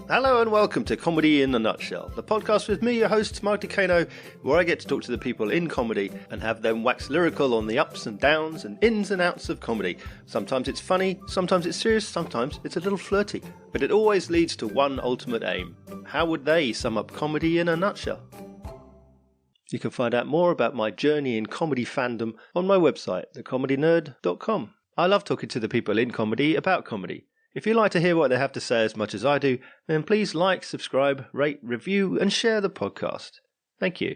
Hello and welcome to Comedy in a Nutshell, the podcast with me, your host, Mark DeCano, where I get to talk to the people in comedy and have them wax lyrical on the ups and downs and ins and outs of comedy. Sometimes it's funny, sometimes it's serious, sometimes it's a little flirty, but it always leads to one ultimate aim. How would they sum up comedy in a nutshell? You can find out more about my journey in comedy fandom on my website, thecomedynerd.com. I love talking to the people in comedy about comedy. If you'd like to hear what they have to say as much as I do, then please like, subscribe, rate, review, and share the podcast. Thank you.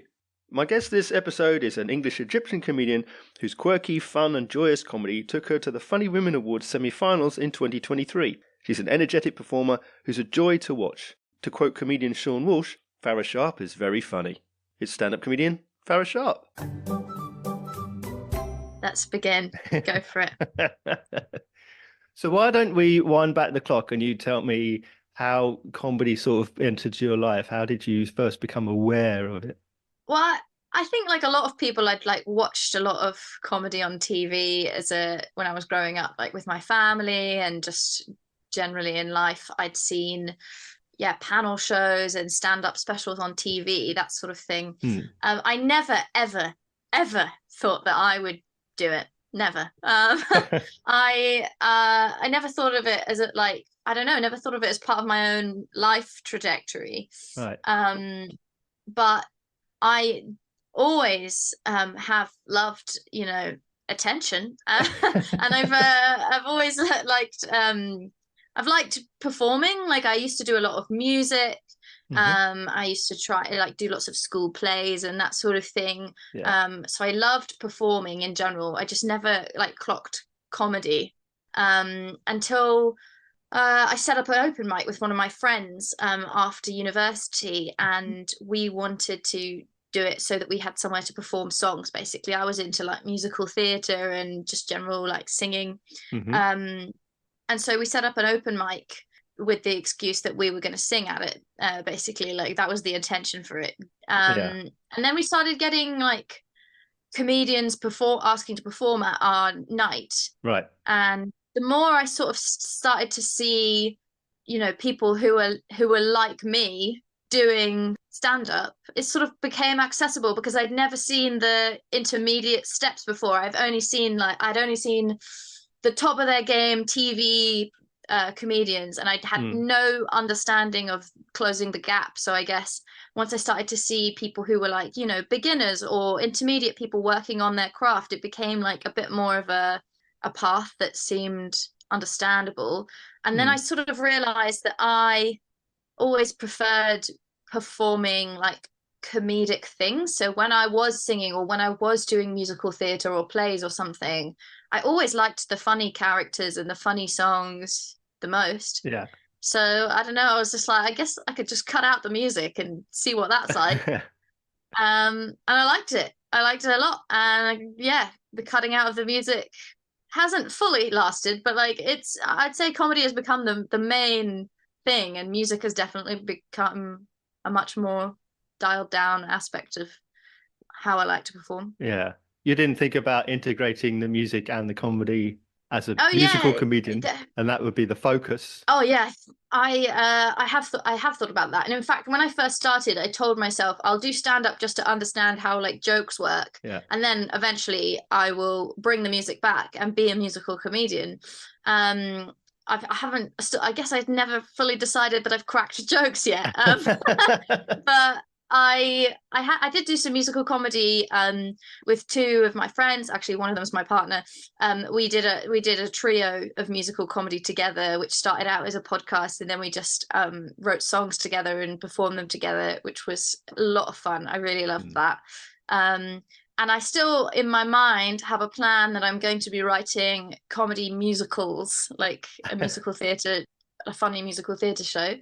My guest this episode is an English-Egyptian comedian whose quirky, fun, and joyous comedy took her to the Funny Women Awards semi-finals in 2023. She's an energetic performer who's a joy to watch. To quote comedian Sean Walsh, Farah Sharp is very funny. It's stand-up comedian Farah Sharp. Let's begin. Go for it. So why don't we wind back the clock and you tell me how comedy sort of entered your life? How did you first become aware of it? Well, I think like a lot of people, I'd like watched a lot of comedy on TV when I was growing up, like with my family and just generally in life. I'd seen, panel shows and stand-up specials on TV, that sort of thing. I never, ever, ever thought that I would do it. Never. I never thought of it as never thought of it as part of my own life trajectory. Right. But I always have loved, attention, and I've always I've liked performing. Like I used to do a lot of music. I used to try do lots of school plays and that sort of thing. So I loved performing in general. I just never clocked comedy until I set up an open mic with one of my friends after university, and we wanted to do it so that we had somewhere to perform songs. Basically, I was into musical theatre and just general singing. And so we set up an open mic with the excuse that we were going to sing at it. Basically, that was the intention for it. And then we started getting comedians asking to perform at our night. Right. And the more I sort of started to see, people who were like me doing stand-up, it sort of became accessible because I'd never seen the intermediate steps before. I'd only seen the top of their game TV comedians, and I had no understanding of closing the gap. So I guess once I started to see people who were beginners or intermediate people working on their craft, it became a bit more of a path that seemed understandable. And then I sort of realized that I always preferred performing comedic things. So when I was singing or when I was doing musical theatre or plays or something, I always liked the funny characters and the funny songs the most. Yeah. So I don't know, I was just I guess I could just cut out the music and see what that's like. And I liked it a lot. And the cutting out of the music hasn't fully lasted, but I'd say comedy has become the main thing, and music has definitely become a much more dialed down aspect of how I like to perform. Yeah. You didn't think about integrating the music and the comedy as a musical comedian, and that would be the focus. Oh yeah, I have thought about that. And in fact, when I first started, I told myself I'll do stand-up just to understand how jokes work, and then eventually I will bring the music back and be a musical comedian. I guess I've never fully decided that I've cracked jokes yet. But I did do some musical comedy with two of my friends. Actually, one of them was my partner. We did a trio of musical comedy together, which started out as a podcast, and then we just wrote songs together and performed them together, which was a lot of fun. I really loved that. And I still, in my mind, have a plan that I'm going to be writing comedy musicals, like a funny musical theatre show.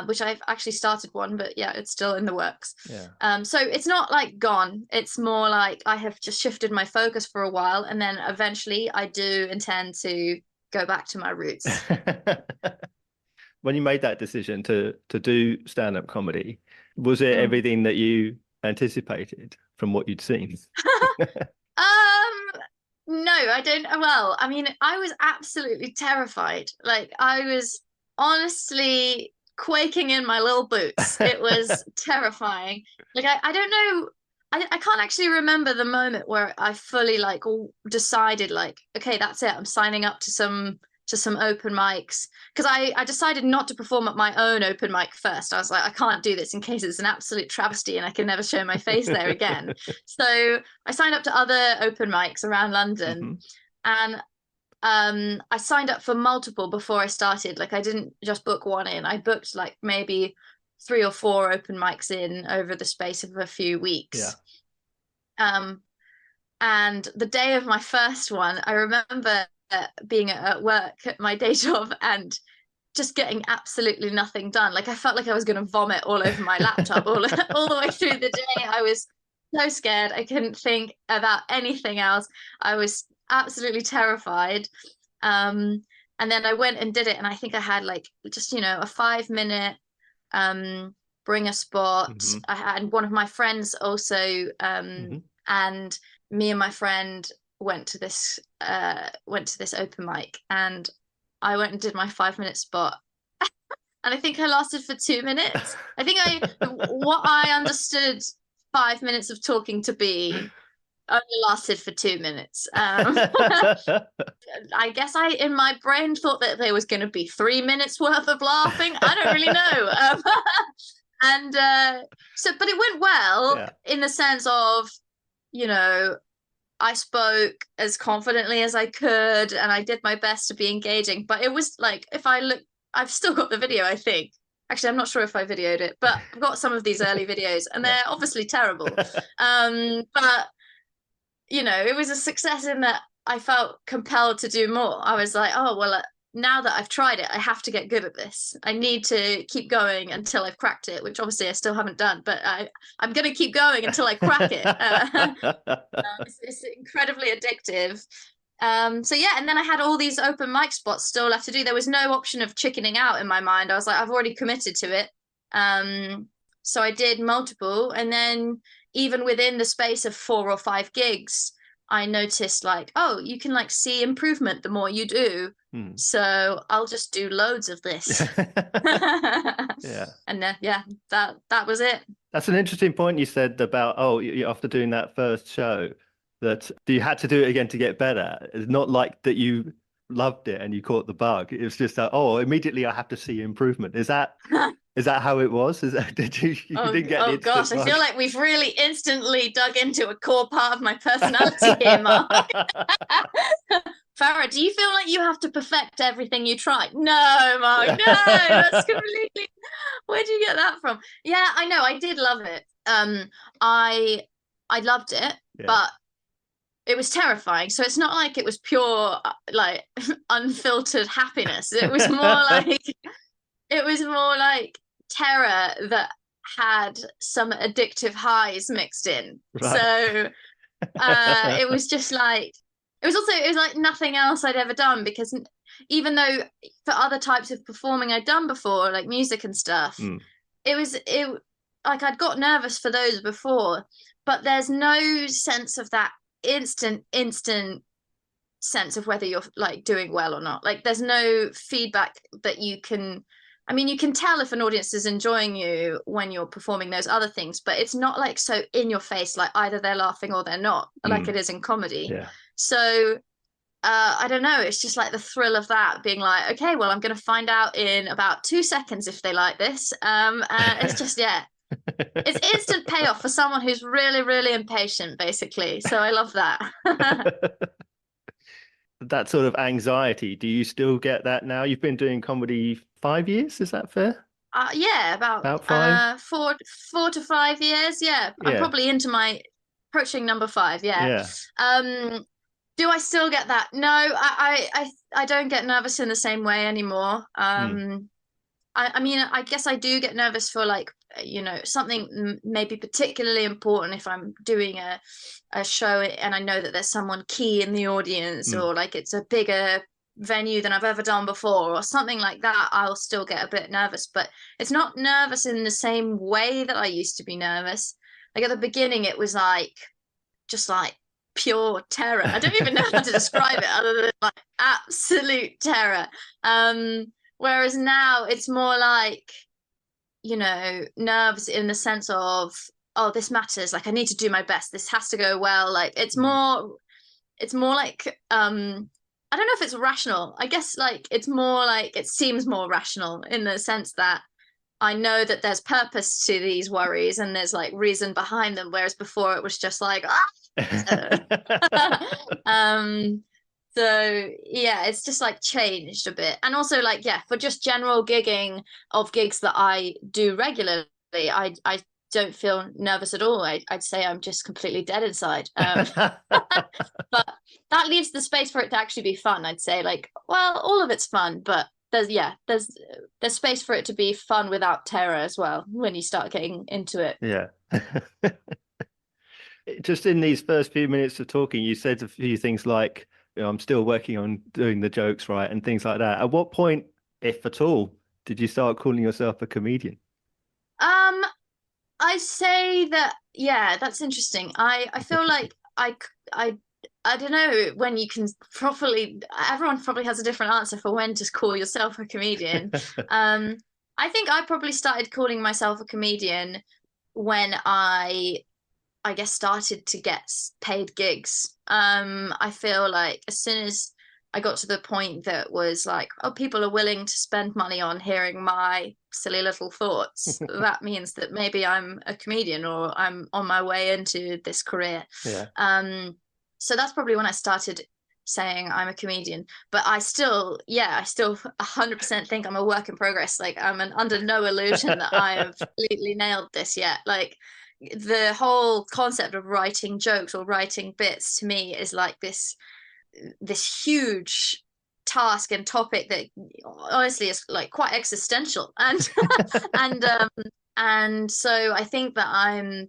Which I've actually started one, but it's still in the works. So it's not gone. It's more I have just shifted my focus for a while, and then eventually I do intend to go back to my roots. When you made that decision to do stand-up comedy, was it everything that you anticipated from what you'd seen? No, I don't. Well, I mean, I was absolutely terrified. I was honestly quaking in my little boots. It was terrifying. Like I don't know. I can't actually remember the moment where I fully like decided like, okay, that's it. I'm signing up to some open mics, because I decided not to perform at my own open mic first. I was like, I can't do this in case it's an absolute travesty and I can never show my face there again. So I signed up to other open mics around London, and I signed up for multiple before I started. Like I didn't just book one in. I booked like maybe 3 or 4 open mics in over the space of a few weeks. Yeah. And the day of my first one, I remember being at work at my day job and just getting absolutely nothing done. Like I felt like I was going to vomit all over my laptop all the way through the day. I was so scared. I couldn't think about anything else. I was absolutely terrified. And then I went and did it, and I think I had like just, you know, a 5-minute bring a spot. I had one of my friends also, and me and my friend went to this open mic, and I went and did my 5-minute spot. And I think I lasted for 2 minutes. I think what I understood 5 minutes of talking to be only lasted for 2 minutes. I guess I, in my brain, thought that there was going to be 3 minutes worth of laughing. I don't really know. And but it went well in the sense of, you know, I spoke as confidently as I could, and I did my best to be engaging. But it was like, if I look, I've still got the video, I think. Actually, I'm not sure if I videoed it, but I've got some of these early videos, and they're obviously terrible. But, you know, it was a success in that I felt compelled to do more. I was like, oh, well, now that I've tried it, I have to get good at this. I need to keep going until I've cracked it, which obviously I still haven't done, but I'm going to keep going until I crack it. It's incredibly addictive. So yeah, and then I had all these open mic spots still left to do. There was no option of chickening out in my mind. I was like, I've already committed to it. So I did multiple, and then even within the space of 4 or 5 gigs, I noticed like, oh, you can like see improvement the more you do. So I'll just do loads of this. Yeah. And that was it. That's an interesting point you said about, after doing that first show, that you had to do it again to get better. It's not like that you loved it and you caught the bug. It was just that, immediately I have to see improvement. Is that how it was? Did you didn't get the gosh, bug? I feel like we've really instantly dug into a core part of my personality here, Mark. Farah, do you feel like you have to perfect everything you try? No, Mark, no, that's completely, where'd you get that from? Yeah, I know, I did love it. I loved it, but it was terrifying. So it's not like it was pure, like, unfiltered happiness. It was more like terror that had some addictive highs mixed in. Right. So it was just like, it was like nothing else I'd ever done, because even though for other types of performing I'd done before, like music and stuff, it like I'd got nervous for those before, but there's no sense of that instant sense of whether you're like doing well or not. Like there's no feedback that you can tell if an audience is enjoying you when you're performing those other things, but it's not like so in your face, like either they're laughing or they're not, like it is in comedy. So I don't know, it's just like the thrill of that, being like, okay, well, I'm going to find out in about 2 seconds if they like this. It's just, it's instant payoff for someone who's really, really impatient, basically. So I love that. That sort of anxiety, do you still get that now? You've been doing comedy 5 years, is that fair? About 5? 4 to 5 years. I'm probably approaching number 5. Do I still get that? No, I don't get nervous in the same way anymore. I mean, I guess I do get nervous for, like, you know, something maybe particularly important if I'm doing a show and I know that there's someone key in the audience, or like it's a bigger venue than I've ever done before or something like that. I'll still get a bit nervous, but it's not nervous in the same way that I used to be nervous. Like at the beginning, it was like just like pure terror. I don't even know how to describe it other than like absolute terror. Whereas now it's more like, you know, nerves in the sense of, oh, this matters. Like, I need to do my best. This has to go well. Like, it's more like, I don't know if it's rational. I guess like it's more like, it seems more rational in the sense that I know that there's purpose to these worries and there's like reason behind them. Whereas before it was just like, so yeah, it's just like changed a bit. And also like, yeah, for just general gigging of gigs that I do regularly, I don't feel nervous at all. I'd say I'm just completely dead inside. But that leaves the space for it to actually be fun. I'd say like, well, all of it's fun, but there's space for it to be fun without terror as well when you start getting into it. Yeah. Just in these first few minutes of talking, you said a few things like, you know, I'm still working on doing the jokes right and things like that. At what point, if at all, did you start calling yourself a comedian? I say that, yeah, that's interesting. I feel like I don't know when you can properly, everyone probably has a different answer for when to call yourself a comedian. I think I probably started calling myself a comedian when I guess started to get paid gigs. I feel like as soon as I got to the point that was like, oh, people are willing to spend money on hearing my silly little thoughts, that means that maybe I'm a comedian or I'm on my way into this career. Yeah. So that's probably when I started saying I'm a comedian. But I still 100% think I'm a work in progress. Like I'm under no illusion that I have completely nailed this yet. Like the whole concept of writing jokes or writing bits to me is like this huge task and topic that honestly is like quite existential, and and so I think that I'm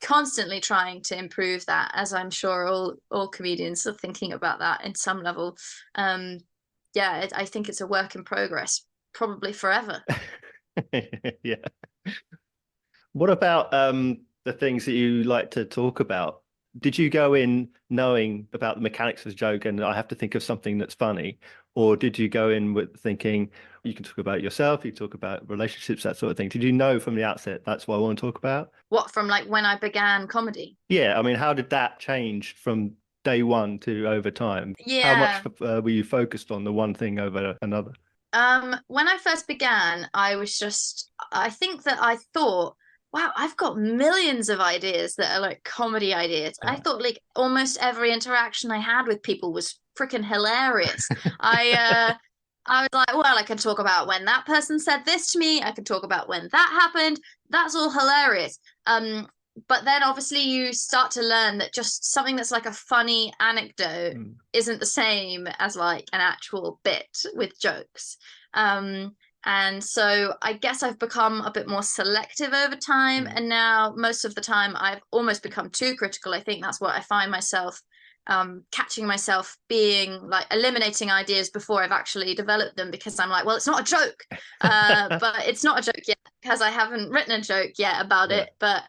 constantly trying to improve that, as I'm sure all comedians are thinking about that in some level. Yeah, I think it's a work in progress, probably forever. Yeah. What about the things that you like to talk about? Did you go in knowing about the mechanics of the joke and I have to think of something that's funny? Or did you go in with thinking you can talk about yourself, you talk about relationships, that sort of thing? Did you know from the outset that's what I want to talk about? What, from like when I began comedy? Yeah, I mean, how did that change from day one to over time? How much Yeah. were you focused on the one thing over another? When I first began, I think that I thought, wow, I've got millions of ideas that are like comedy ideas. I thought like almost every interaction I had with people was freaking hilarious. I was like, well, I can talk about when that person said this to me. I can talk about when that happened. That's all hilarious. But then obviously you start to learn that just something that's like a funny anecdote isn't the same as like an actual bit with jokes. And so I guess I've become a bit more selective over time. And now most of the time I've almost become too critical. I think that's what I find myself catching myself being like eliminating ideas before I've actually developed them, because I'm like, well, it's not a joke. But it's not a joke yet because I haven't written a joke yet about it. But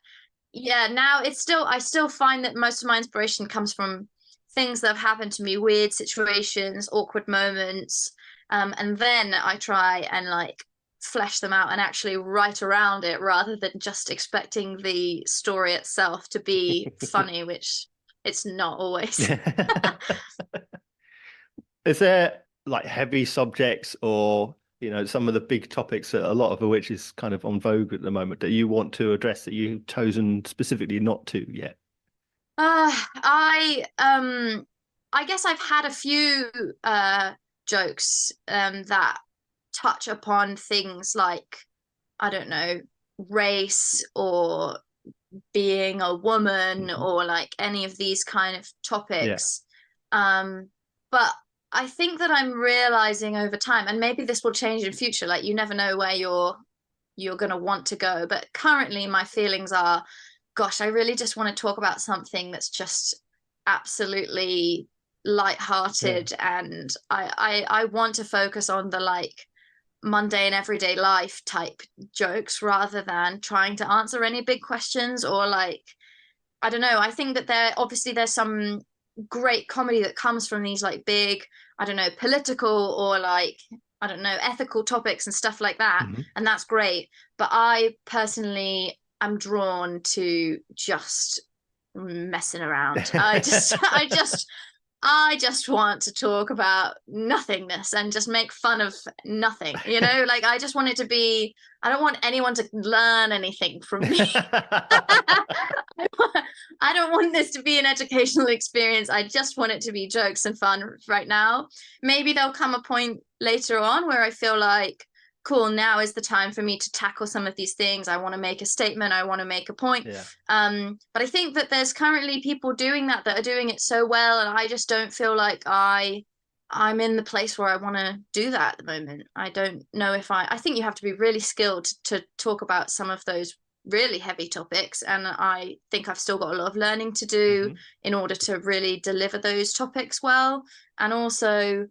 yeah, now I still find that most of my inspiration comes from things that have happened to me, weird situations, awkward moments. And then I try and like flesh them out and actually write around it rather than just expecting the story itself to be funny, which it's not always. Is there like heavy subjects or, you know, some of the big topics, that a lot of which is kind of on vogue at the moment, that you want to address that you've chosen specifically not to yet? I guess I've had a few jokes that touch upon things like, I don't know, race or being a woman or like any of these kind of topics. But I think that I'm realizing over time, and maybe this will change in future, like you never know where you're going to want to go, but currently my feelings are, gosh, I really just want to talk about something that's just absolutely lighthearted. And I want to focus on the like mundane everyday life type jokes rather than trying to answer any big questions or like, I don't know. I think that there's some great comedy that comes from these like big, I don't know, political or like, I don't know, ethical topics and stuff like that. Mm-hmm. And that's great. But I personally am drawn to just messing around. I just want to talk about nothingness and just make fun of nothing, you know, like I just want it to be, I don't want anyone to learn anything from me. I don't want this to be an educational experience. I just want it to be jokes and fun right now. Maybe there'll come a point later on where I feel like, cool, now is the time for me to tackle some of these things. I want to make a statement. I want to make a point. Yeah. But I think that there's currently people doing that are doing it so well. And I just don't feel like I'm in the place where I want to do that at the moment. I don't know if I think you have to be really skilled to talk about some of those really heavy topics. And I think I've still got a lot of learning to do in order to really deliver those topics well. And also,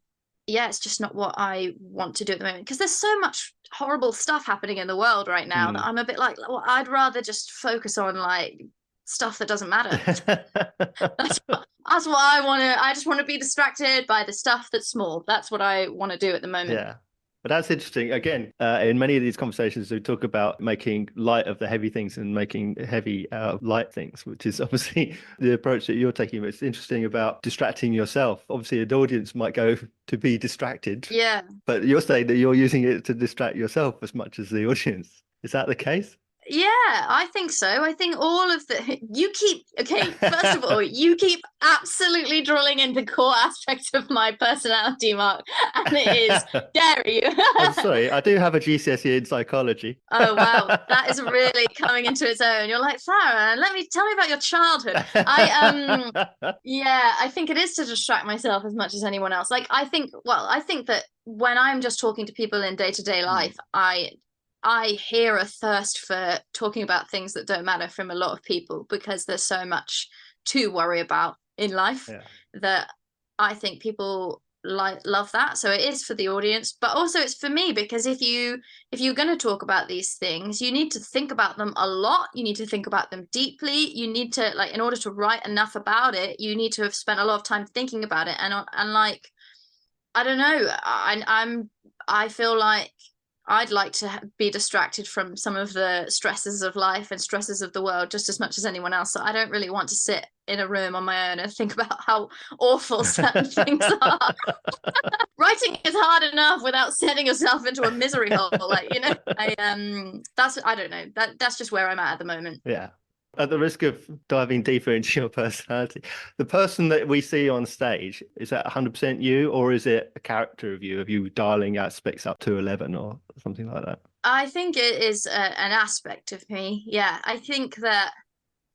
yeah, it's just not what I want to do at the moment because there's so much horrible stuff happening in the world right now that I'm a bit like, well, I'd rather just focus on like stuff that doesn't matter. That's what I want to. I just want to be distracted by the stuff that's small. That's what I want to do at the moment. Yeah. But that's interesting. Again, in many of these conversations, we talk about making light of the heavy things and making heavy out of light things, which is obviously the approach that you're taking. But it's interesting about distracting yourself. Obviously, an audience might go to be distracted. Yeah. But you're saying that you're using it to distract yourself as much as the audience. Is that the case? Yeah, I think so. I think all of first of all, you keep absolutely drilling into core aspects of my personality, Mark, and it is dare you. I'm sorry, I do have a GCSE in psychology. Oh wow, that is really coming into its own. You're like, Farah, tell me about your childhood. Yeah, I think it is to distract myself as much as anyone else. Like I think that when I'm just talking to people in day-to-day life, I hear a thirst for talking about things that don't matter from a lot of people because there's so much to worry about in life that I think people love that. So it is for the audience, but also it's for me because if you're going to talk about these things, you need to think about them a lot. You need to think about them deeply. You need to, like, in order to write enough about it, you need to have spent a lot of time thinking about it. And like, I don't know, I feel like I'd like to be distracted from some of the stresses of life and stresses of the world just as much as anyone else. So I don't really want to sit in a room on my own and think about how awful certain things are. Writing is hard enough without setting yourself into a misery hole. Like, you know, I don't know. That's just where I'm at the moment. Yeah. At the risk of diving deeper into your personality, the person that we see on stage, is that 100% you, or is it a character of you? Of you dialing aspects up to 11 or something like that? I think it is an aspect of me. Yeah, I think that,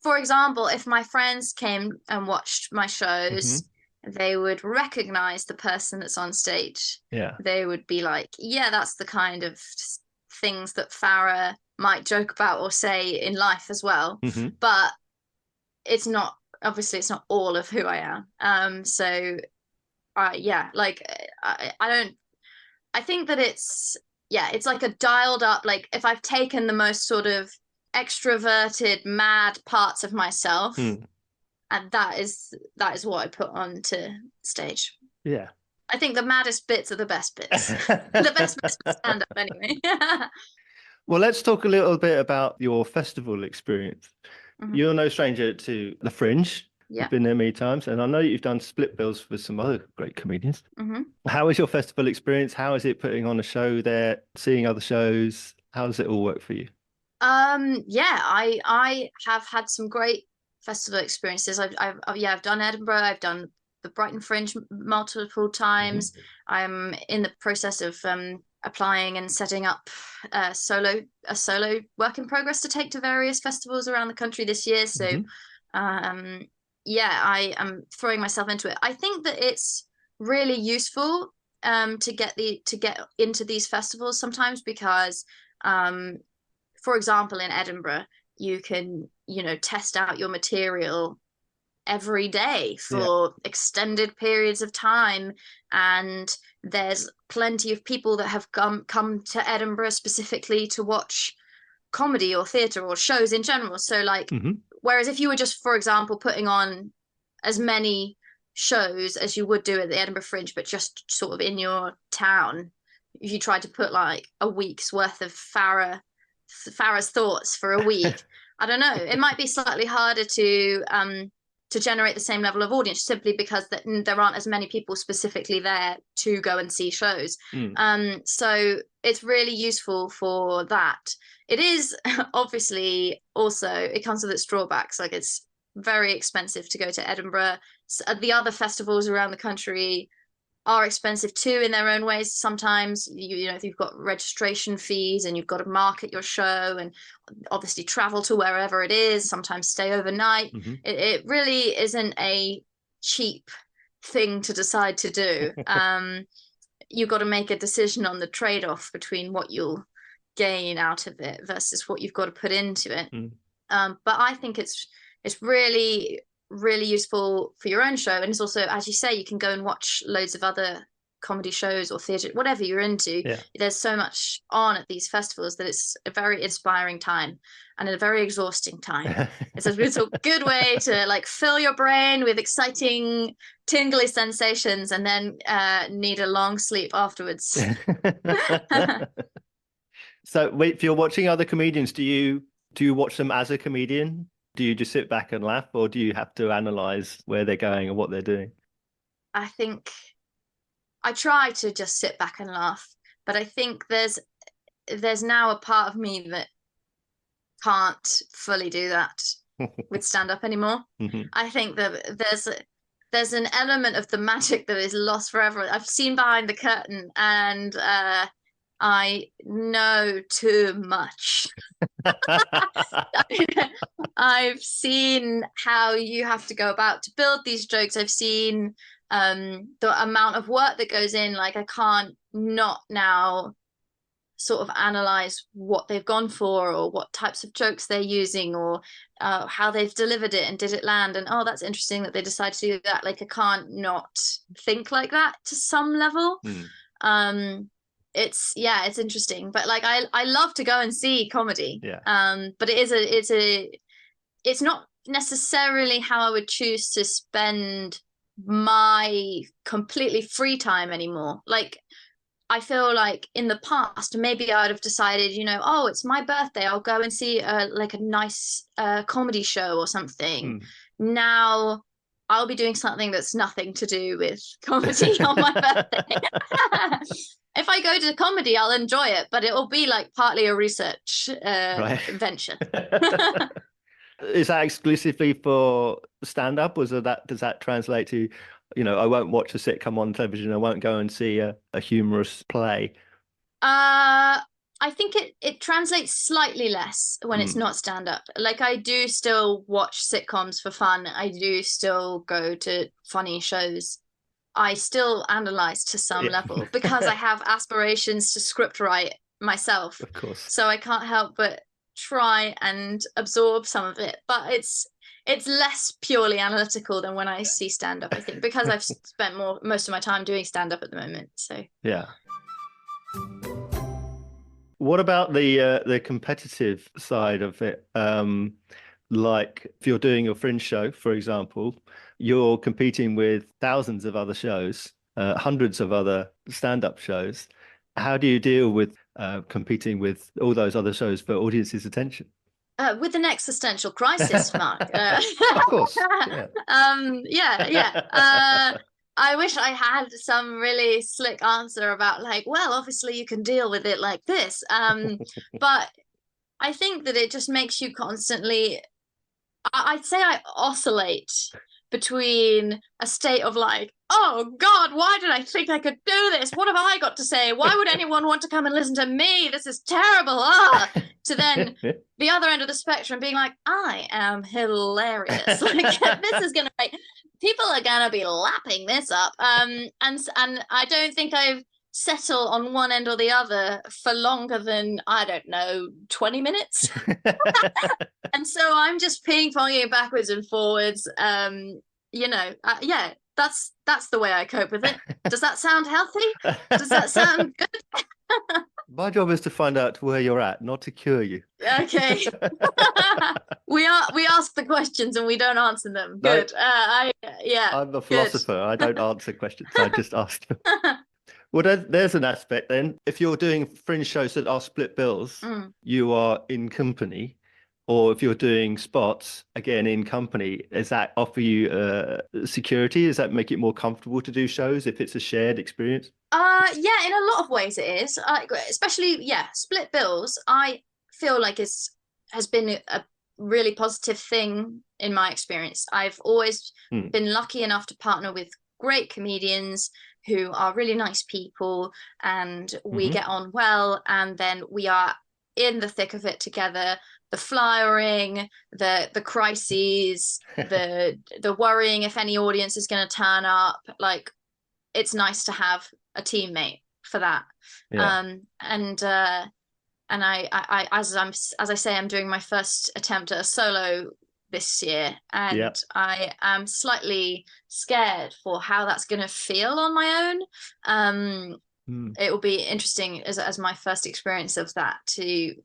for example, if my friends came and watched my shows, they would recognize the person that's on stage. Yeah. They would be like, yeah, that's the kind of things that Farah might joke about or say in life as well. But it's not all of who I am. Yeah, like I think that it's like a dialed up, like if I've taken the most sort of extroverted, mad parts of myself, and that is what I put onto stage. Yeah. I think the maddest bits are the best bits. The best bits of stand up anyway. Well, let's talk a little bit about your festival experience. You're no stranger to the Fringe. Yeah. You've been there many times, and I know you've done split bills with some other great comedians. How is your festival experience? How is it putting on a show there, seeing other shows? How does it all work for you? Yeah, I have had some great festival experiences. I've done Edinburgh. I've done the Brighton Fringe multiple times. I'm in the process of applying and setting up a solo work in progress to take to various festivals around the country this year. So I am throwing myself into it. I think that it's really useful to get into these festivals sometimes because for example, in Edinburgh, you can, test out your material every day for extended periods of time, and there's plenty of people that have come to Edinburgh specifically to watch comedy or theatre or shows in general. So like whereas if you were just, for example, putting on as many shows as you would do at the Edinburgh Fringe but just sort of in your town, if you tried to put like a week's worth of Farah's thoughts for a week, I don't know, it might be slightly harder to generate the same level of audience, simply because there aren't as many people specifically there to go and see shows. So it's really useful for that. It is obviously also, it comes with its drawbacks. Like, it's very expensive to go to Edinburgh. The other festivals around the country are expensive too in their own ways. Sometimes you know, you've got registration fees, and you've got to market your show, and obviously travel to wherever it is, sometimes stay overnight. It really isn't a cheap thing to decide to do. You've got to make a decision on the trade-off between what you'll gain out of it versus what you've got to put into it. But I think it's really useful for your own show. And it's also, as you say, you can go and watch loads of other comedy shows or theatre, whatever you're into. There's so much on at these festivals that it's a very inspiring time and a very exhausting time. It's a good way to like fill your brain with exciting tingly sensations, and then need a long sleep afterwards. So if you're watching other comedians, do you watch them as a comedian? Do you just sit back and laugh, or do you have to analyze where they're going and what they're doing? I think I try to just sit back and laugh, but I think there's now a part of me that can't fully do that with stand-up anymore. I think that there's an element of the magic that is lost forever. I've seen behind the curtain, and I know too much. I've seen how you have to go about to build these jokes. I've seen the amount of work that goes in. Like, I can't not now sort of analyze what they've gone for, or what types of jokes they're using, or how they've delivered it and did it land, and oh, that's interesting that they decided to do that. Like, I can't not think like that to some level. It's interesting, but like I love to go and see comedy. But it's not necessarily how I would choose to spend my completely free time anymore. Like, I feel like in the past, maybe I would have decided, you know, oh, it's my birthday, I'll go and see like a nice comedy show or something. Now I'll be doing something that's nothing to do with comedy on my birthday. If I go to comedy, I'll enjoy it, but it will be like partly a research venture. Is that exclusively for stand-up, or does that translate to, you know, I won't watch a sitcom on television, I won't go and see a humorous play? I think it translates slightly less when it's not stand-up. Like, I do still watch sitcoms for fun. I do still go to funny shows. I still analyze to some level, because I have aspirations to script write myself. Of course. So I can't help but try and absorb some of it. But it's less purely analytical than when I see stand-up, I think, because I've spent most of my time doing stand-up at the moment. So yeah. What about the competitive side of it? Like, if you're doing your fringe show, for example, you're competing with thousands of other shows, hundreds of other stand-up shows. How do you deal with competing with all those other shows for audience's attention? With an existential crisis, Mark. Of course. Yeah. I wish I had some really slick answer about, like, well, obviously you can deal with it like this. But I think that it just makes you constantly, I'd say I oscillate between a state of like, oh God, why did I think I could do this? What have I got to say? Why would anyone want to come and listen to me? This is terrible. To then the other end of the spectrum being like, I am hilarious. Like, this is gonna make people are gonna be lapping this up. And I don't think I've settled on one end or the other for longer than, I don't know, 20 minutes. And so I'm just ping-ponging backwards and forwards. That's the way I cope with it. Does that sound healthy? Does that sound good? My job is to find out where you're at, not to cure you. Okay. We ask the questions and we don't answer them. Good. I'm a philosopher. Good. I don't answer questions. I just ask them. Well, there's an aspect then. If you're doing fringe shows that are split bills, you are in company. Or if you're doing spots, again, in company, does that offer you security? Does that make it more comfortable to do shows if it's a shared experience? Yeah, in a lot of ways it is. Especially, yeah, split bills, I feel like has been a really positive thing in my experience. I've always been lucky enough to partner with great comedians who are really nice people, and we get on well, and then we are in the thick of it together. The flyering, the crises, the worrying if any audience is going to turn up. Like, it's nice to have a teammate for that. Yeah. And I as I say, I'm doing my first attempt at a solo this year, and I am slightly scared for how that's going to feel on my own. It will be interesting as my first experience of that to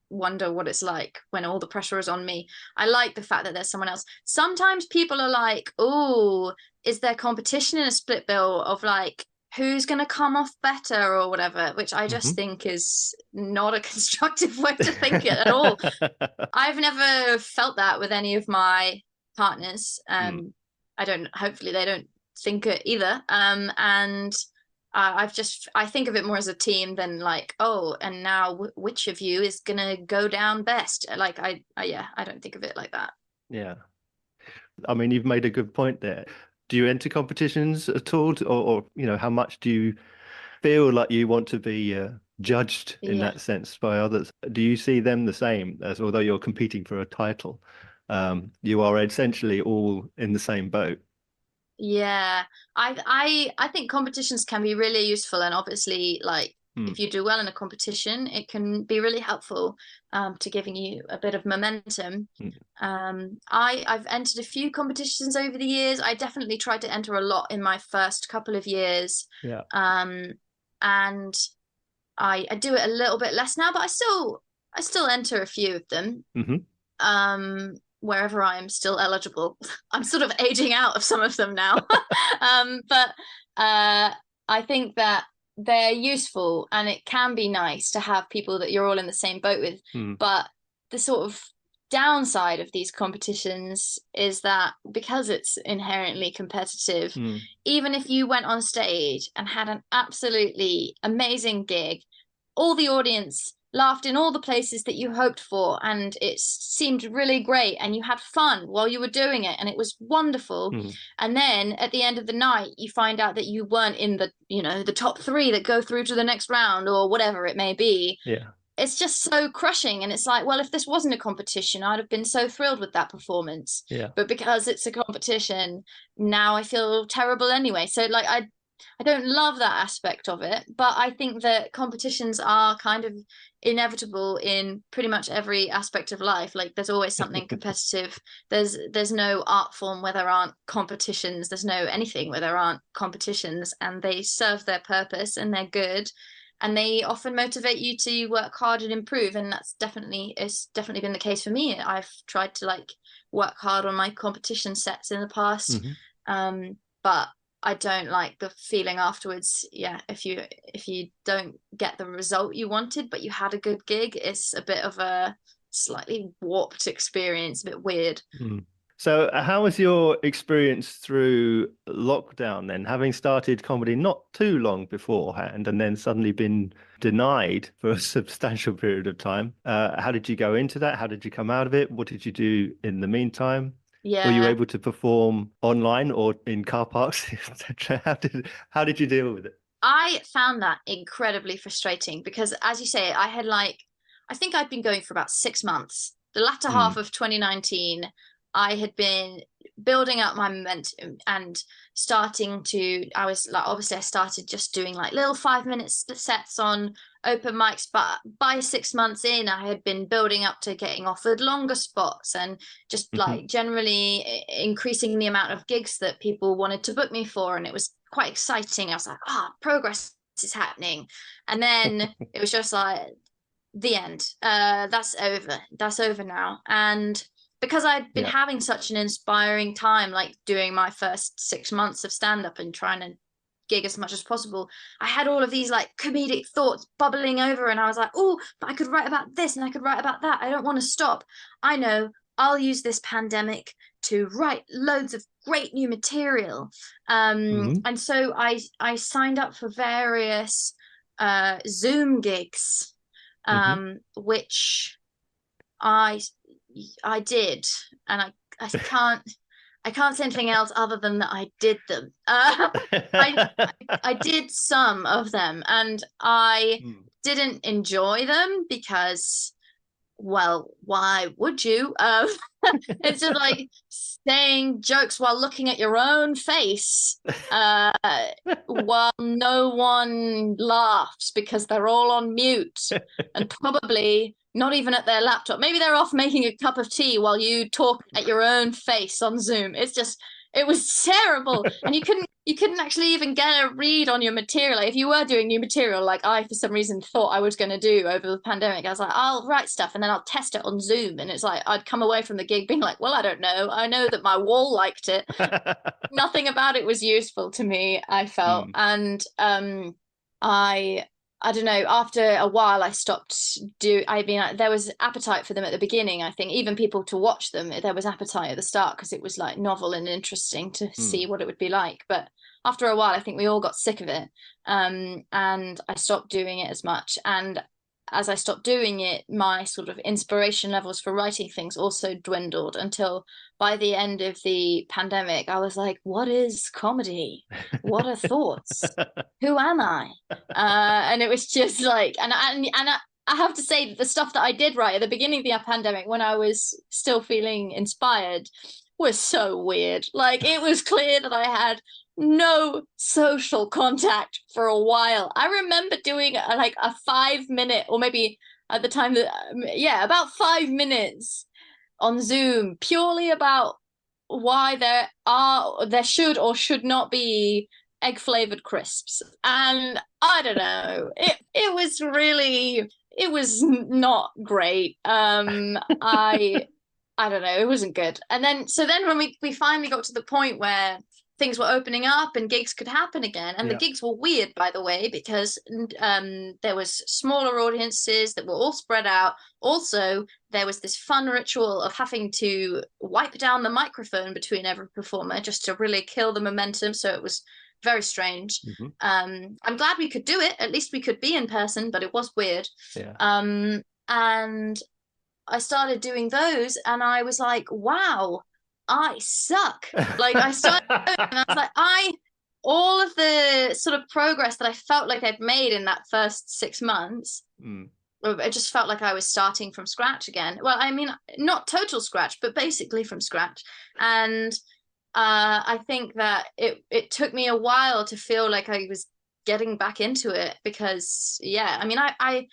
wonder what it's like when all the pressure is on me. I like the fact that there's someone else. Sometimes people are like, oh, is there competition in a split bill of like who's going to come off better or whatever, which I just think is not a constructive way to think it at all. I've never felt that with any of my partners. Hopefully they don't think it either. And I think of it more as a team than like, oh, and now which of you is gonna go down best? Like I don't think of it like that. Yeah. I mean, you've made a good point there. Do you enter competitions at all, or how much do you feel like you want to be judged in that sense by others? Do you see them the same as, although you're competing for a title, you are essentially all in the same boat? Yeah, I think competitions can be really useful, and obviously, like if you do well in a competition, it can be really helpful to giving you a bit of momentum. I've entered a few competitions over the years. I definitely tried to enter a lot in my first couple of years. Yeah. And I do it a little bit less now, but I still enter a few of them. Wherever I am still eligible. I'm sort of aging out of some of them now. But I think that they're useful, and it can be nice to have people that you're all in the same boat with. But the sort of downside of these competitions is that because it's inherently competitive, even if you went on stage and had an absolutely amazing gig, all the audience laughed in all the places that you hoped for, and it seemed really great, and you had fun while you were doing it, and it was wonderful. And then at the end of the night, you find out that you weren't in the top 3 that go through to the next round or whatever it may be. It's just so crushing, and it's like, well, if this wasn't a competition, I'd have been so thrilled with that performance. But because it's a competition, now I feel terrible anyway. So like I don't love that aspect of it, but I think that competitions are kind of inevitable in pretty much every aspect of life. Like there's always something competitive. There's no art form where there aren't competitions. There's no anything where there aren't competitions, and they serve their purpose, and they're good, and they often motivate you to work hard and improve. And it's definitely been the case for me. I've tried to like work hard on my competition sets in the past, but I don't like the feeling afterwards. Yeah, if you don't get the result you wanted, but you had a good gig, it's a bit of a slightly warped experience, a bit weird. So how was your experience through lockdown then, having started comedy not too long beforehand and then suddenly been denied for a substantial period of time? How did you go into that? How did you come out of it? What did you do in the meantime? Were you able to perform online or in car parks, etc.? How did you deal with it? I found that incredibly frustrating because, as you say, I think I'd been going for about 6 months. The latter half of 2019, I had been building up my momentum and I was like, obviously I started just doing like little 5-minute sets on open mics, but by 6 months in, I had been building up to getting offered longer spots and just like generally increasing the amount of gigs that people wanted to book me for. And it was quite exciting. I was like, progress is happening. And then it was just like the end. That's over now. And because I'd been having such an inspiring time, like doing my first 6 months of stand-up and trying to gig as much as possible, I had all of these like comedic thoughts bubbling over, and I was like, oh, but I could write about this and I could write about that. I don't want to stop. I know I'll use this pandemic to write loads of great new material. And so I signed up for various Zoom gigs, which I did, and I can't say anything else other than that I did them. I did some of them, and I didn't enjoy them because, well, why would you? It's just like saying jokes while looking at your own face, while no one laughs because they're all on mute and probably not even at their laptop. Maybe they're off making a cup of tea while you talk at your own face on Zoom. It was terrible. And you couldn't actually even get a read on your material. Like, if you were doing new material, like I, for some reason, thought I was going to do over the pandemic, I was like, I'll write stuff and then I'll test it on Zoom. And it's like, I'd come away from the gig being like, well, I don't know. I know that my wall liked it. Nothing about it was useful to me, I felt. And I don't know, after a while I stopped there was appetite for them at the beginning. I think even people to watch them, there was appetite at the start because it was like novel and interesting to see what it would be like. But after a while, I think we all got sick of it. And I stopped doing it as much. And as I stopped doing it, my sort of inspiration levels for writing things also dwindled until by the end of the pandemic, I was like, what is comedy? What are thoughts? Who am I? And it was just like, and I have to say that the stuff that I did write at the beginning of the pandemic, when I was still feeling inspired, was so weird. Like, it was clear that I had no social contact for a while. I remember doing like a 5-minute, or maybe at the time that about 5 minutes on Zoom, purely about why there should or should not be egg flavored crisps. And I don't know, it was not great. I don't know, it wasn't good. And then when we finally got to the point where things were opening up and gigs could happen again. And the gigs were weird, by the way, because there was smaller audiences that were all spread out. Also, there was this fun ritual of having to wipe down the microphone between every performer just to really kill the momentum. So it was very strange. I'm glad we could do it. At least we could be in person, but it was weird. And I started doing those and I was like, wow, I suck. Like, I started and I was like, all of the sort of progress that I felt like I'd made in that first 6 months, it just felt like I was starting from scratch again. Well, I mean, not total scratch, but basically from scratch. And I think that it took me a while to feel like I was getting back into it because, I mean, I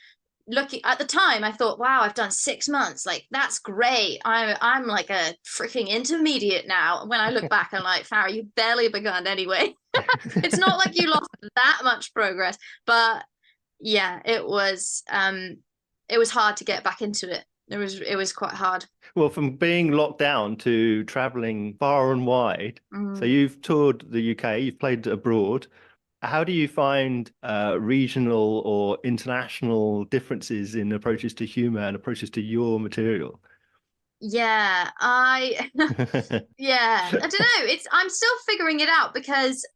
looking at the time, I thought, wow, I've done 6 months. Like, that's great. I'm like a freaking intermediate now. When I look back, I'm like, Farah, you barely begun anyway. It's not like you lost that much progress, but it was hard to get back into it. It was quite hard. Well, from being locked down to traveling far and wide, so you've toured the UK, you've played abroad. How do you find regional or international differences in approaches to humor and approaches to your material? I don't know. I'm still figuring it out because,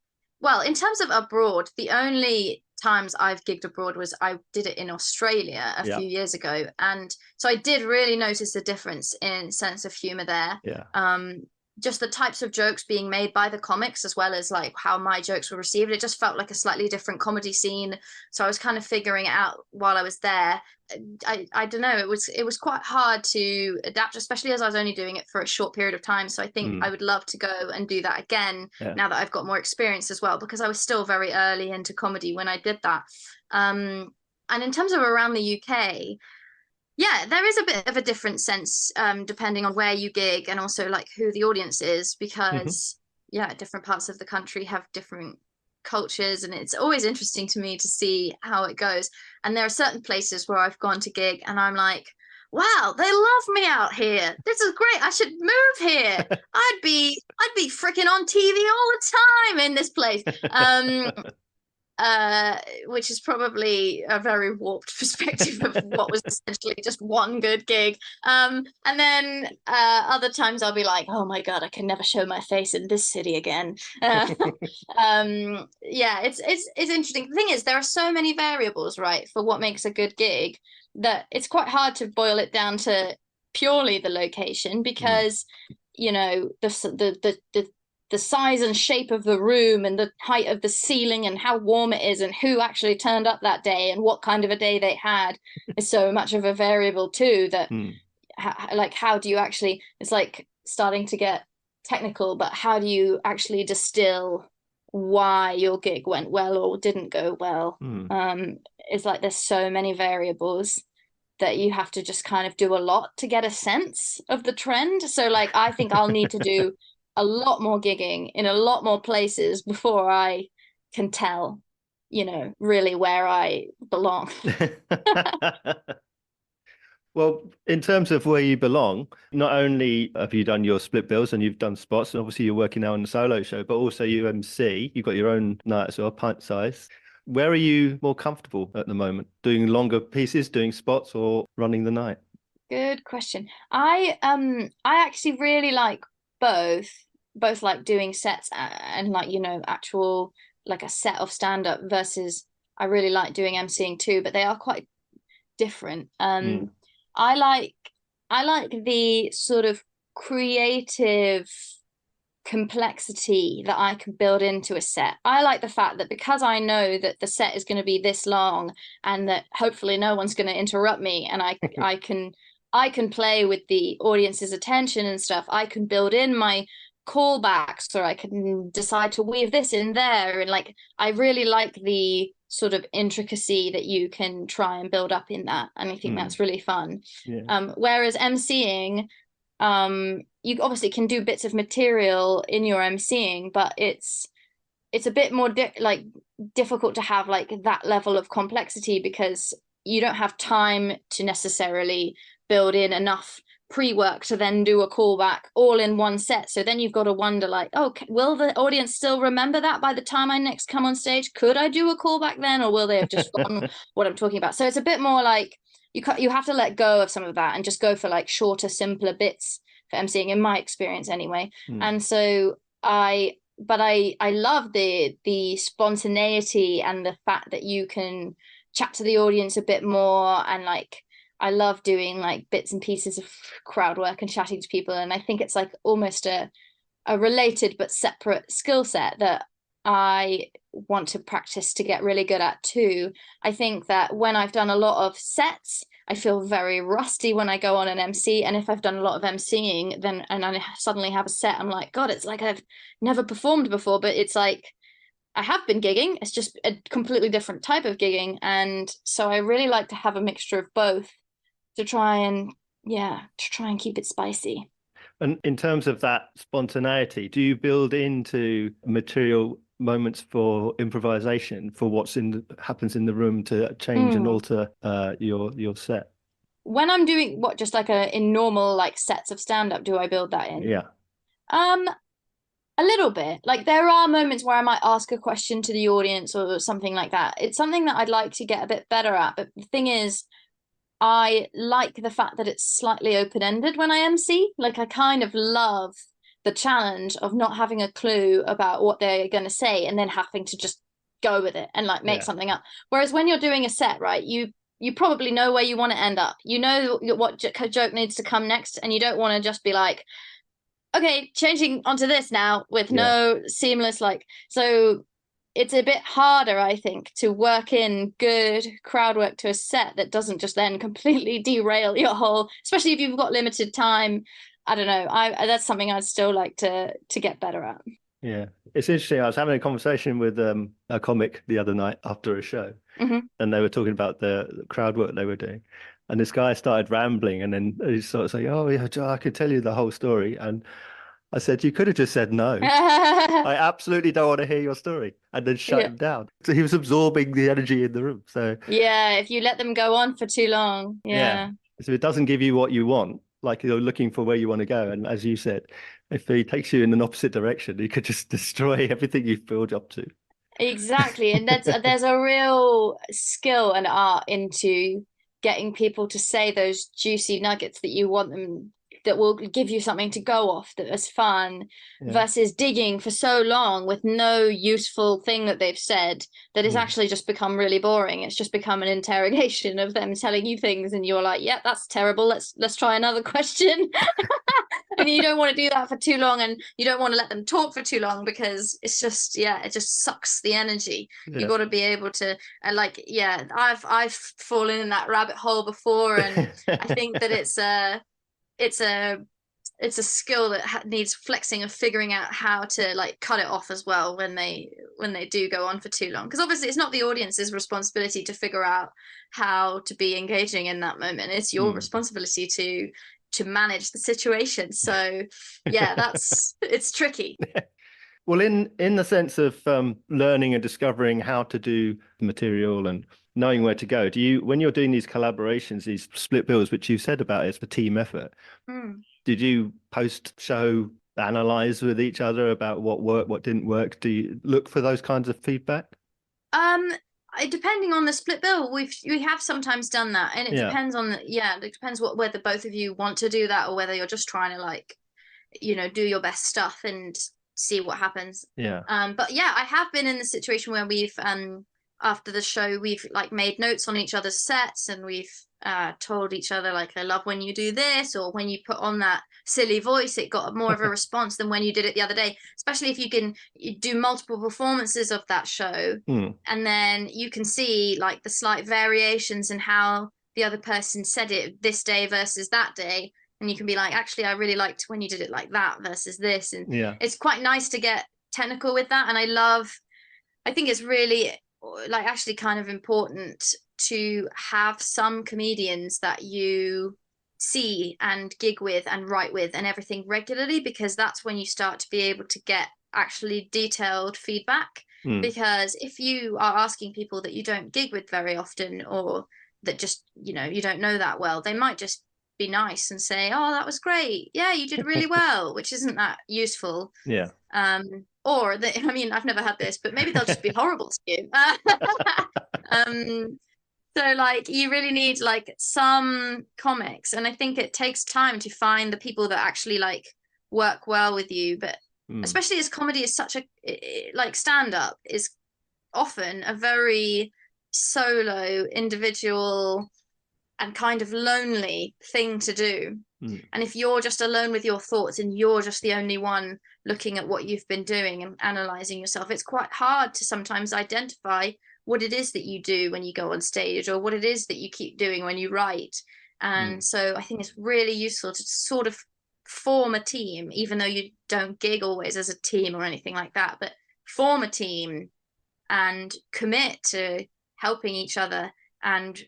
well, in terms of abroad, the only times I've gigged abroad was I did it in Australia a few years ago. And so I did really notice a difference in sense of humor there. Just the types of jokes being made by the comics, as well as like how my jokes were received. It just felt like a slightly different comedy scene. So I was kind of figuring it out while I was there. I don't know. It was quite hard to adapt, especially as I was only doing it for a short period of time. So I think I would love to go and do that again now that I've got more experience as well, because I was still very early into comedy when I did that. And in terms of around the UK, there is a bit of a different sense depending on where you gig and also like who the audience is, because different parts of the country have different cultures, and it's always interesting to me to see how it goes. And there are certain places where I've gone to gig and I'm like, wow, they love me out here. This is great. I should move here. I'd be freaking on TV all the time in this place. Which is probably a very warped perspective of what was essentially just one good gig. And then other times I'll be like, oh my God, I can never show my face in this city again. Yeah, it's interesting. The thing is, there are so many variables, right, for what makes a good gig, that it's quite hard to boil it down to purely the location, because you know, the size and shape of the room and the height of the ceiling and how warm it is and who actually turned up that day and what kind of a day they had is so much of a variable too, that like, how do you actually, it's like starting to get technical, but how do you actually distill why your gig went well or didn't go well? It's like there's so many variables that you have to just kind of do a lot to get a sense of the trend. So like, I think I'll need to do a lot more gigging in a lot more places before I can tell, you know, really where I belong. Well, in terms of where you belong, not only have you done your split bills and you've done spots, and obviously you're working now on the solo show, but also you MC, you've got your own night as well, pint size. Where are you more comfortable at the moment? Doing longer pieces, doing spots, or running the night? Good question. I actually really like both like doing sets and like, you know, actual like a set of stand-up, versus I really like doing MCing too, but they are quite different. I like the sort of creative complexity that I can build into a set. I like the fact that because I know that the set is going to be this long and that hopefully no one's going to interrupt me, and I can play with the audience's attention and stuff. I can build in my callbacks, or I can decide to weave this in there, and like I really like the sort of intricacy that you can try and build up in that, and I think that's really fun. Whereas MCing, you obviously can do bits of material in your MCing, but it's a bit more difficult to have like that level of complexity, because you don't have time to necessarily build in enough pre-work to then do a callback all in one set. So then you've got to wonder like, oh, will the audience still remember that by the time I next come on stage? Could I do a callback then, or will they have just forgotten what I'm talking about? So it's a bit more like you have to let go of some of that and just go for like shorter, simpler bits for MCing, in my experience anyway. And so I love the spontaneity and the fact that you can chat to the audience a bit more, and like I love doing like bits and pieces of crowd work and chatting to people, and I think it's like almost a related but separate skill set that I want to practice to get really good at too. I think that when I've done a lot of sets, I feel very rusty when I go on an MC, and if I've done a lot of MCing then and I suddenly have a set, I'm like, God, it's like I've never performed before, but it's like I have been gigging, it's just a completely different type of gigging. And so I really like to have a mixture of both to try and keep it spicy. And in terms of that spontaneity, do you build into material moments for improvisation for what's happens in the room to change and alter your set? When I'm doing just like in normal like sets of stand-up, do I build that in? Yeah. A little bit. Like there are moments where I might ask a question to the audience or something like that. It's something that I'd like to get a bit better at. But the thing is, I like the fact that it's slightly open-ended when I MC. Like I kind of love the challenge of not having a clue about what they're going to say and then having to just go with it and like make something up. Whereas when you're doing a set, right, you probably know where you want to end up. You know what joke needs to come next, and you don't want to just be like, okay, changing onto this now with no seamless like. So it's a bit harder, I think, to work in good crowd work to a set that doesn't just then completely derail your whole, especially if you've got limited time. I don't know. That's something I'd still like to get better at. Yeah, it's interesting. I was having a conversation with a comic the other night after a show, and they were talking about the crowd work they were doing. And this guy started rambling, and then he sort of saying, "Oh yeah, Joe, I could tell you the whole story." And I said, "You could have just said no. I absolutely don't want to hear your story," and then shut him down. So he was absorbing the energy in the room. So yeah, if you let them go on for too long, yeah. So it doesn't give you what you want, like you're looking for where you want to go. And as you said, if he takes you in an opposite direction, he could just destroy everything you've built up to. Exactly. And there's a real skill and art into getting people to say those juicy nuggets that you want them, that will give you something to go off, that is fun, versus digging for so long with no useful thing that they've said that is actually just become really boring. It's just become an interrogation of them telling you things and you're like, yeah, that's terrible. Let's try another question. And you don't want to do that for too long, and you don't want to let them talk for too long, because it's just, it just sucks the energy. You got to be able to, I've fallen in that rabbit hole before, and I think that it's a skill that needs flexing of figuring out how to like cut it off as well when they do go on for too long, because obviously it's not the audience's responsibility to figure out how to be engaging in that moment. It's your responsibility to manage the situation. So it's tricky. Well, in the sense of learning and discovering how to do the material and knowing where to go, when you're doing these collaborations, these split bills, which you said about it's a team effort, did you post-show analyze with each other about what worked, what didn't work? Do you look for those kinds of feedback? Depending on the split bill, we have sometimes done that, and it depends on it depends whether both of you want to do that or whether you're just trying to like, do your best stuff and see what happens. But I have been in the situation where we've after the show we've like made notes on each other's sets, and we've told each other like, I love when you do this, or when you put on that silly voice, it got more of a response than when you did it the other day, especially if you do multiple performances of that show, and then you can see like the slight variations in how the other person said it this day versus that day, and you can be like, actually I really liked when you did it like that versus this, and it's quite nice to get technical with that. And I think it's really like actually kind of important to have some comedians that you see and gig with and write with and everything regularly, because that's when you start to be able to get actually detailed feedback. Because if you are asking people that you don't gig with very often, or that just you don't know that well, they might just be nice and say, oh, that was great, yeah, you did really well, which isn't that useful. Or I've never had this, but maybe they'll just be horrible to you. So like you really need like some comics, and I think it takes time to find the people that actually like work well with you. But especially as comedy is such like stand-up is often a very solo, individual and kind of lonely thing to do. And if you're just alone with your thoughts and you're just the only one looking at what you've been doing and analyzing yourself, it's quite hard to sometimes identify what it is that you do when you go on stage, or what it is that you keep doing when you write. And so I think it's really useful to sort of form a team, even though you don't gig always as a team or anything like that, but form a team and commit to helping each other and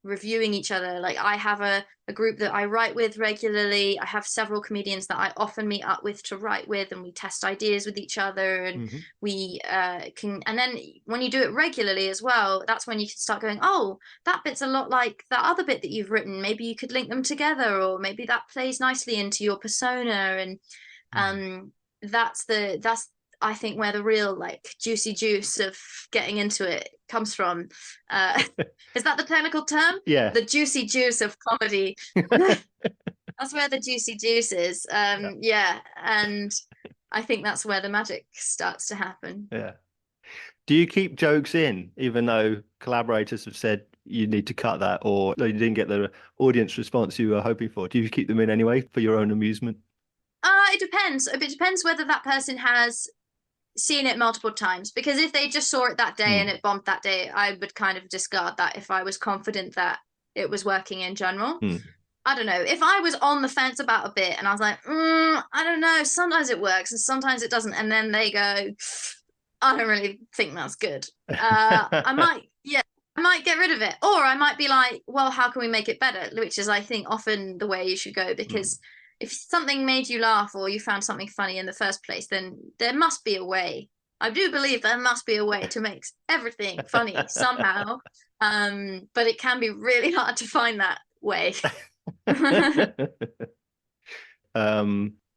reviewing each other. Like I have a group that I write with regularly. I have several comedians that I often meet up with to write with, and we test ideas with each other, and we can, and then when you do it regularly as well, that's when you can start going, oh, that bit's a lot like that other bit that you've written, maybe you could link them together, or maybe that plays nicely into your persona. And that's I think where the real like juicy juice of getting into it comes from. Is that the technical term? Yeah. The juicy juice of comedy. That's where the juicy juice is. And I think that's where the magic starts to happen. Yeah. Do you keep jokes in, even though collaborators have said you need to cut that, or you didn't get the audience response you were hoping for? Do you keep them in anyway for your own amusement? It depends. It depends whether that person has seen it multiple times, because if they just saw it that day and it bombed that day, I would kind of discard that if I was confident that it was working in general. I don't know, if I was on the fence about a bit and I was like, I don't know, sometimes it works and sometimes it doesn't, and then they go, I don't really think that's good, I might get rid of it, or I might be like, well, how can we make it better, which is I think often the way you should go, because if something made you laugh or you found something funny in the first place, then there must be a way. I do believe there must be a way to make everything funny somehow. But it can be really hard to find that way.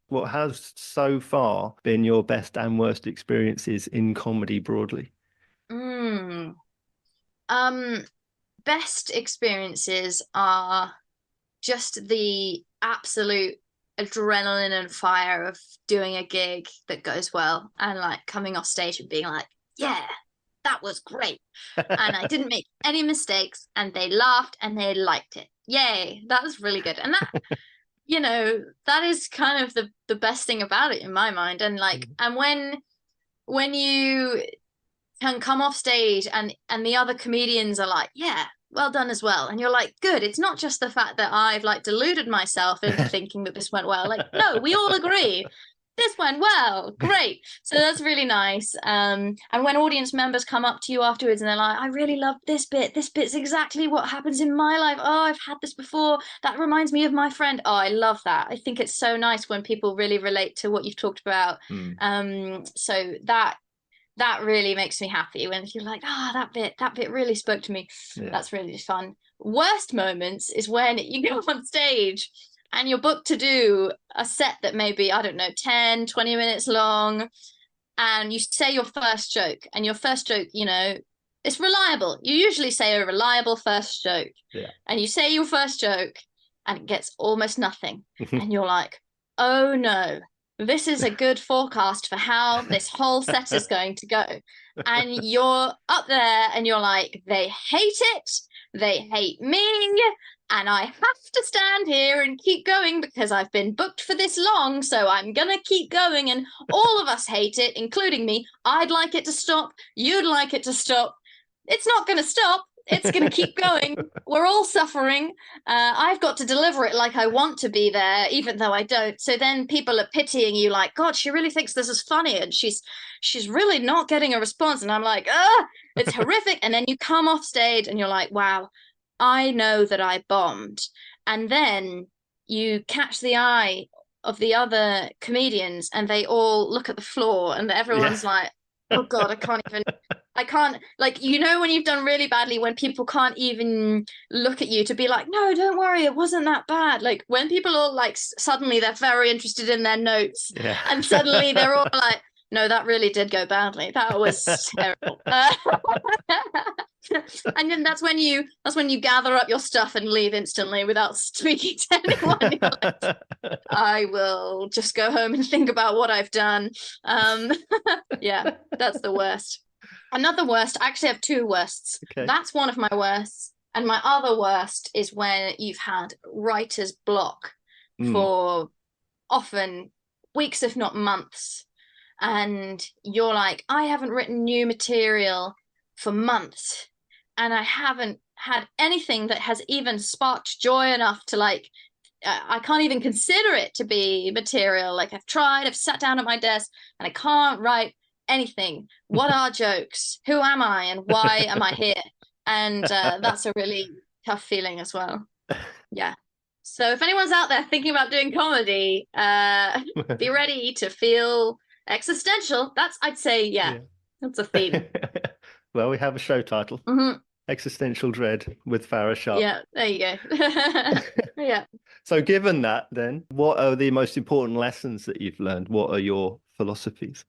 What has so far been your best and worst experiences in comedy broadly? Best experiences are just the absolute adrenaline and fire of doing a gig that goes well and like coming off stage and being like, yeah, that was great. And I didn't make any mistakes and they laughed and they liked it. Yay, that was really good. And that, that is kind of the best thing about it in my mind. And like, and when you can come off stage and the other comedians are like, yeah, well done as well. And you're like, good. It's not just the fact that I've like deluded myself into thinking that this went well. Like, no, we all agree this went well. Great. So that's really nice. And when audience members come up to you afterwards and they're like, I really loved this bit. This bit's exactly what happens in my life. Oh, I've had this before. That reminds me of my friend. Oh, I love that. I think it's so nice when people really relate to what you've talked about. So that really makes me happy when you're like, that bit really spoke to me. Yeah. That's really fun. Worst moments is when you go on stage and you're booked to do a set that may be, I don't know, 10, 20 minutes long. And you say your first joke, and your first joke, it's reliable. You usually say a reliable first joke. Yeah. And you say your first joke and it gets almost nothing. And you're like, oh no. This is a good forecast for how this whole set is going to go. And you're up there and you're like, they hate it. They hate me. And I have to stand here and keep going because I've been booked for this long. So I'm going to keep going. And all of us hate it, including me. I'd like it to stop. You'd like it to stop. It's not going to stop. It's going to keep going. We're all suffering. I've got to deliver it like I want to be there, even though I don't. So then people are pitying you like, God, she really thinks this is funny. And she's really not getting a response. And I'm like, it's horrific. And then you come off stage and you're like, wow, I know that I bombed. And then you catch the eye of the other comedians and they all look at the floor and everyone's like, oh God, I can't, like, when you've done really badly, when people can't even look at you to be like, no, don't worry, it wasn't that bad. Like when people are like, suddenly they're very interested in their notes and suddenly they're all like, no, that really did go badly. That was terrible. And then that's when you gather up your stuff and leave instantly without speaking to anyone. Like, I will just go home and think about what I've done. Yeah, that's the worst. Another worst, I actually have two worsts. Okay. That's one of my worsts. And my other worst is when you've had writer's block for often weeks, if not months. And you're like, I haven't written new material for months. And I haven't had anything that has even sparked joy enough to like, I can't even consider it to be material. Like I've sat down at my desk and I can't write anything. What are jokes? Who am I? And why am I here? And that's a really tough feeling as well. Yeah. So if anyone's out there thinking about doing comedy, be ready to feel existential. I'd say, that's a theme. Well, we have a show title. Existential Dread with Farah Sharp. Yeah, there you go. Yeah. So given that, then, what are the most important lessons that you've learned? What are your philosophies?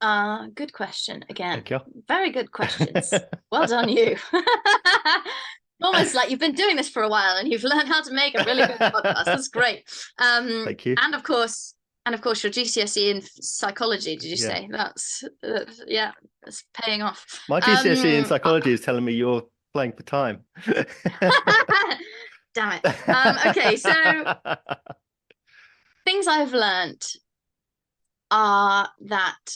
Good question again. Thank you. Very good questions. Well done, you. Almost like you've been doing this for a while and you've learned how to make a really good podcast. That's great. Thank you. And of course, your GCSE in psychology. Did you say that's paying off? My GCSE in psychology is telling me you're playing for time. Damn it. Okay, so things I've learned are that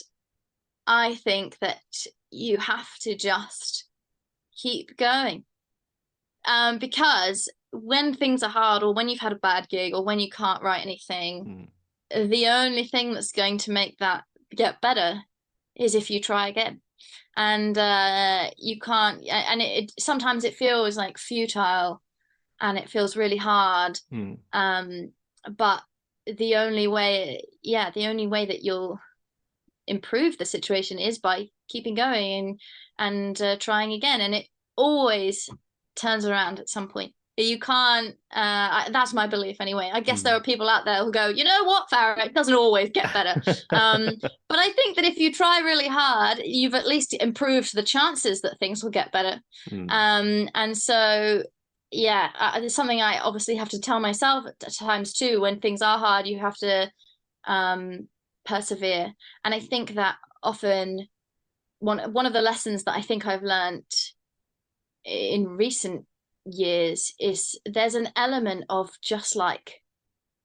I think that you have to just keep going. Because when things are hard or when you've had a bad gig or when you can't write anything, the only thing that's going to make that get better is if you try again. And you can't, and it sometimes it feels like futile and it feels really hard. But the only way that you'll improve the situation is by keeping going and trying again. And it always turns around at some point. You can't, that's my belief anyway. I guess there are people out there who go, you know what, Farah, it doesn't always get better. But I think that if you try really hard, you've at least improved the chances that things will get better. And so, yeah, it's something I obviously have to tell myself at times too. When things are hard, you have to persevere. And I think that often one of the lessons that I think I've learned in recent years is there's an element of just like,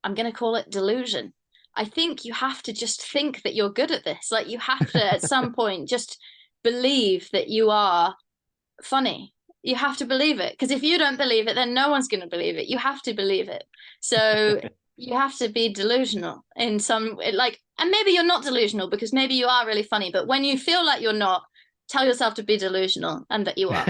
I'm going to call it delusion. I think you have to just think that you're good at this. Like you have to at some point just believe that you are funny. You have to believe it, because if you don't believe it, then no one's going to believe it. You have to believe it. So you have to be delusional in some, like, and maybe you're not delusional because maybe you are really funny, but when you feel like you're not, tell yourself to be delusional and that you are.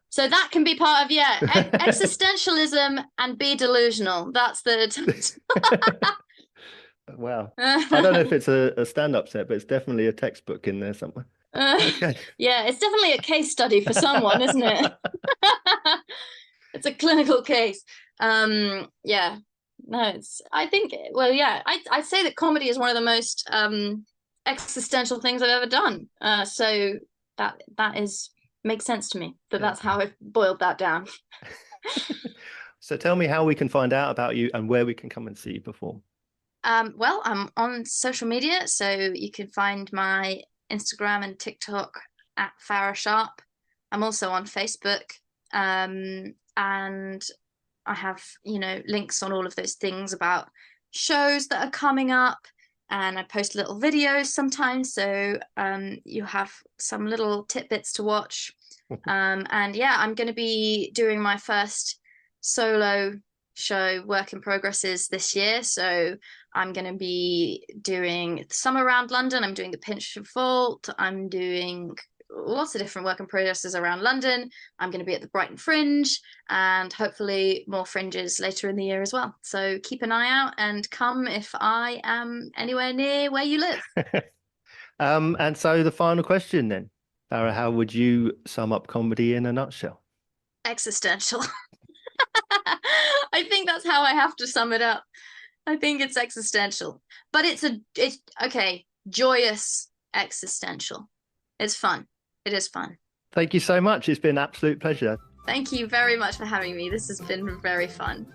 So that can be part of, existentialism and be delusional. That's the... Wow. I don't know if it's a stand-up set, but it's definitely a textbook in there somewhere. Okay. Yeah, it's definitely a case study for someone, isn't it? It's a clinical case. Yeah. No, it's, I think, well, yeah, I'd say that comedy is one of the most existential things I've ever done. So that makes sense to me. That's how I've boiled that down. So tell me how we can find out about you and where we can come and see you perform. Well, I'm on social media, so you can find my Instagram and TikTok at Farah Sharp. I'm also on Facebook, and I have, links on all of those things about shows that are coming up, and I post little videos sometimes, so you have some little tidbits to watch. And yeah, I'm going to be doing my first solo show, Work in Progresses, this year. So I'm going to be doing some around London. I'm doing the Pinch Vault. I'm doing lots of different work in progresses around London. I'm going to be at the Brighton Fringe and hopefully more fringes later in the year as well. So keep an eye out and come if I am anywhere near where you live. And so the final question then, Farah, how would you sum up comedy in a nutshell? Existential. I think that's how I have to sum it up. I think it's existential, but it's okay, joyous existential. It's fun. It is fun. Thank you so much. It's been an absolute pleasure. Thank you very much for having me. This has been very fun.